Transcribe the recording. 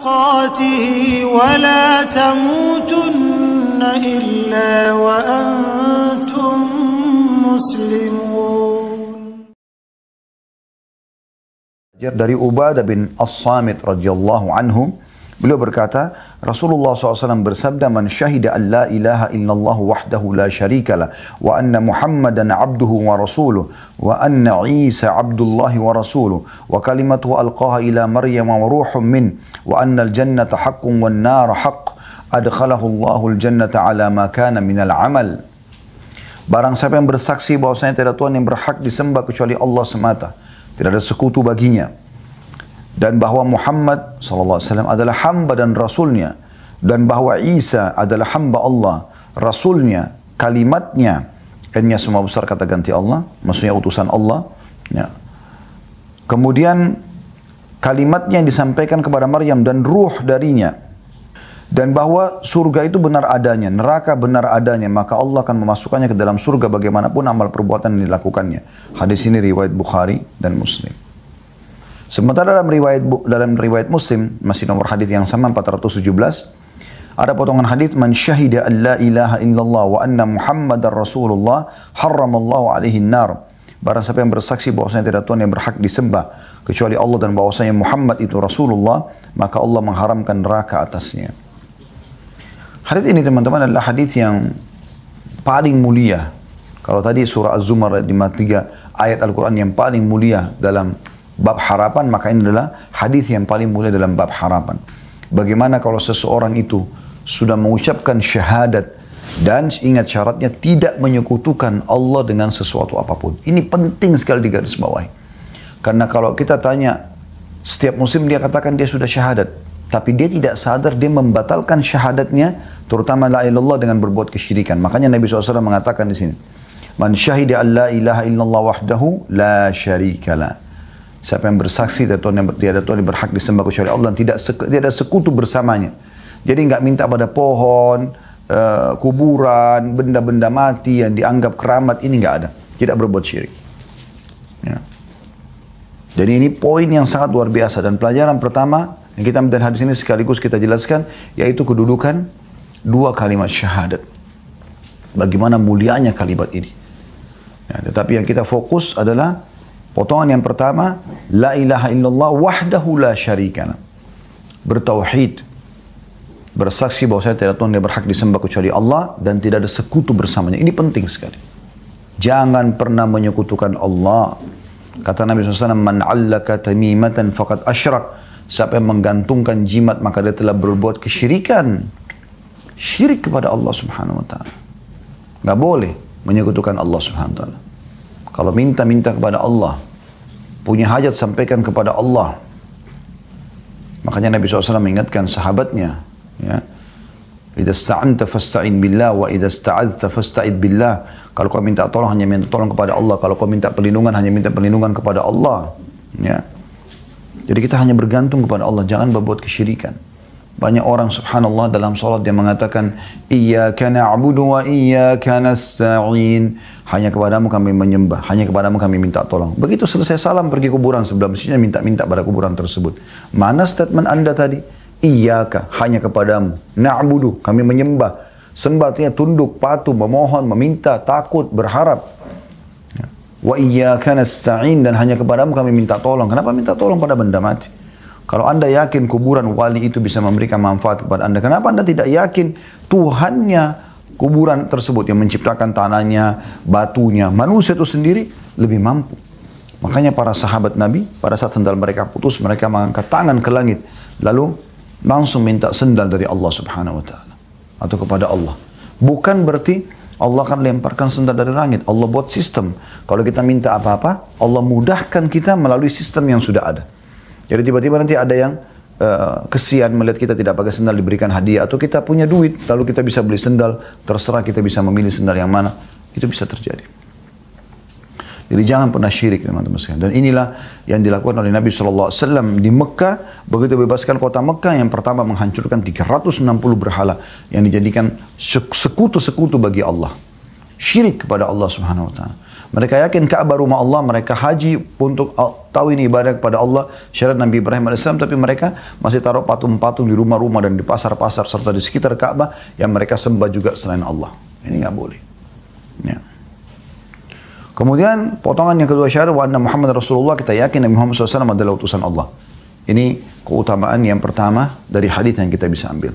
تقاته ولا تموتن إلا وأنتم مسلمون. Dari Ubadah bin As-Samit radhiyallahu anhu, beliau berkata, Rasulullah SAW bersabda, "Man syahida an la ilaha illallah wahdahu la syarikalah wa anna Muhammadan abduhu wa rasuluh wa anna Isa abdullahi wa rasuluh wa kalimatuhu alqaha ila Maryam wa ruhum min wa anna al-jannata haqqun wan nar haqq adkhalahu Allahul jannata ala ma kana minal amal." Barang siapa yang bersaksi bahwasanya tidak ada Tuhan yang berhak disembah kecuali Allah semata, tidak ada sekutu baginya, dan bahwa Muhammad SAW adalah hamba dan rasulnya, dan bahwa Isa adalah hamba Allah, rasulnya, kalimatnya, n-nya semua besar kata ganti Allah, maksudnya utusan Allah, ya. Kemudian kalimatnya yang disampaikan kepada Maryam dan ruh darinya, dan bahwa surga itu benar adanya, neraka benar adanya, maka Allah akan memasukkannya ke dalam surga bagaimanapun amal perbuatan yang dilakukannya. Hadis ini riwayat Bukhari dan Muslim. Sementara dalam riwayat Muslim, masih nomor hadis yang sama 417, ada potongan hadis, "Man syahida an la ilaha illallah wa anna Muhammadar Rasulullah harramallahu alaihi nar." Barang siapa yang bersaksi bahwasanya tidak Tuhan yang berhak disembah kecuali Allah dan bahwasanya Muhammad itu Rasulullah, maka Allah mengharamkan neraka atasnya. Hadis ini teman-teman adalah hadis yang paling mulia. Kalau tadi surah Az-Zumar ayat 53 ayat Al-Quran yang paling mulia dalam bab harapan, maka ini adalah hadis yang paling mulia dalam bab harapan. Bagaimana kalau seseorang itu sudah mengucapkan syahadat dan ingat syaratnya tidak menyekutukan Allah dengan sesuatu apapun. Ini penting sekali digarisbawahi. Karena kalau kita tanya setiap muslim, dia katakan dia sudah syahadat, tapi dia tidak sadar dia membatalkan syahadatnya, terutama la ilaha illallah, dengan berbuat kesyirikan. Makanya Nabi SAW mengatakan di sini, "Man syahida an la ilaha illallah wahdahu la syarikalah." Siapa yang bersaksi tidak ada Tuhan yang berhak disembah kecuali Allah, dan tidak ada sekutu bersamanya. Jadi nggak minta pada pohon, kuburan, benda-benda mati yang dianggap keramat, ini nggak ada. Tidak berbuat syirik. Ya. Jadi ini poin yang sangat luar biasa, dan pelajaran pertama yang kita ambil dari hadis ini sekaligus kita jelaskan, yaitu kedudukan dua kalimat syahadat. Bagaimana mulianya kalimat ini. Ya, tetapi yang kita fokus adalah potongan yang pertama, la ilaha illallah wahdahu la syarikalah. Bertauhid, bersaksi bahwa saya tidak Tuhan yang berhak disembah kecuali Allah dan tidak ada sekutu bersamanya. Ini penting sekali. Jangan pernah menyekutukan Allah. Kata Nabi SAW, "Man 'allaka tamimatan faqad asyrak." Siapa yang menggantungkan jimat, maka dia telah berbuat kesyirikan. Syirik kepada Allah Subhanahu wa taala. Enggak boleh menyekutukan Allah Subhanahu wa taala. Kalau minta kepada Allah, punya hajat sampaikan kepada Allah. Makanya Nabi SAW mengingatkan sahabatnya, ya, "Idza sta'anta fasta'in billah wa idza sta'adzta fasta'id billah." Kalau kau minta tolong, hanya minta tolong kepada Allah. Kalau kau minta perlindungan, hanya minta perlindungan kepada Allah. Ya. Jadi kita hanya bergantung kepada Allah, jangan berbuat kesyirikan. Banyak orang subhanallah dalam sholat dia mengatakan, "Iyyaka na'budu wa iyyaka nasta'in." Hanya kepadamu kami menyembah, hanya kepadamu kami minta tolong. Begitu selesai salam pergi kuburan sebelah, mestinya minta pada kuburan tersebut. Mana statement Anda tadi? Iyyaka, hanya kepadamu. Na'budu, kami menyembah. Sembah artinya tunduk, patuh, memohon, meminta, takut, berharap. Wa iyyaka nasta'in, dan hanya kepadamu kami minta tolong. Kenapa minta tolong pada benda mati? Kalau Anda yakin kuburan wali itu bisa memberikan manfaat kepada Anda, kenapa Anda tidak yakin Tuhannya kuburan tersebut yang menciptakan tanahnya, batunya, manusia itu sendiri lebih mampu? Makanya para sahabat Nabi, pada saat sendal mereka putus, mereka mengangkat tangan ke langit, lalu langsung minta sendal dari Allah Subhanahu wa taala atau kepada Allah. Bukan berarti Allah akan lemparkan sendal dari langit. Allah buat sistem. Kalau kita minta apa-apa, Allah mudahkan kita melalui sistem yang sudah ada. Jadi tiba-tiba nanti ada yang kesian melihat kita tidak pakai sendal diberikan hadiah, atau kita punya duit lalu kita bisa beli sendal, terserah kita bisa memilih sendal yang mana. Itu bisa terjadi. Jadi jangan pernah syirik teman-teman sekalian. Dan inilah yang dilakukan oleh Nabi SAW di Mekah. Begitu bebaskan kota Mekah, yang pertama menghancurkan 360 berhala yang dijadikan sekutu-sekutu bagi Allah. Syirik kepada Allah Subhanahu wa taala. Mereka yakin Ka'bah rumah Allah, mereka haji untuk tahu ini ibadah kepada Allah, syariat Nabi Ibrahim AS, tapi mereka masih taruh patung-patung di rumah-rumah dan di pasar-pasar serta di sekitar Ka'bah yang mereka sembah juga selain Allah. Ini nggak boleh. Ya. Kemudian potongan yang kedua syahadat wa anna Muhammad Rasulullah, kita yakin Nabi Muhammad SAW adalah utusan Allah. Ini keutamaan yang pertama dari hadis yang kita bisa ambil.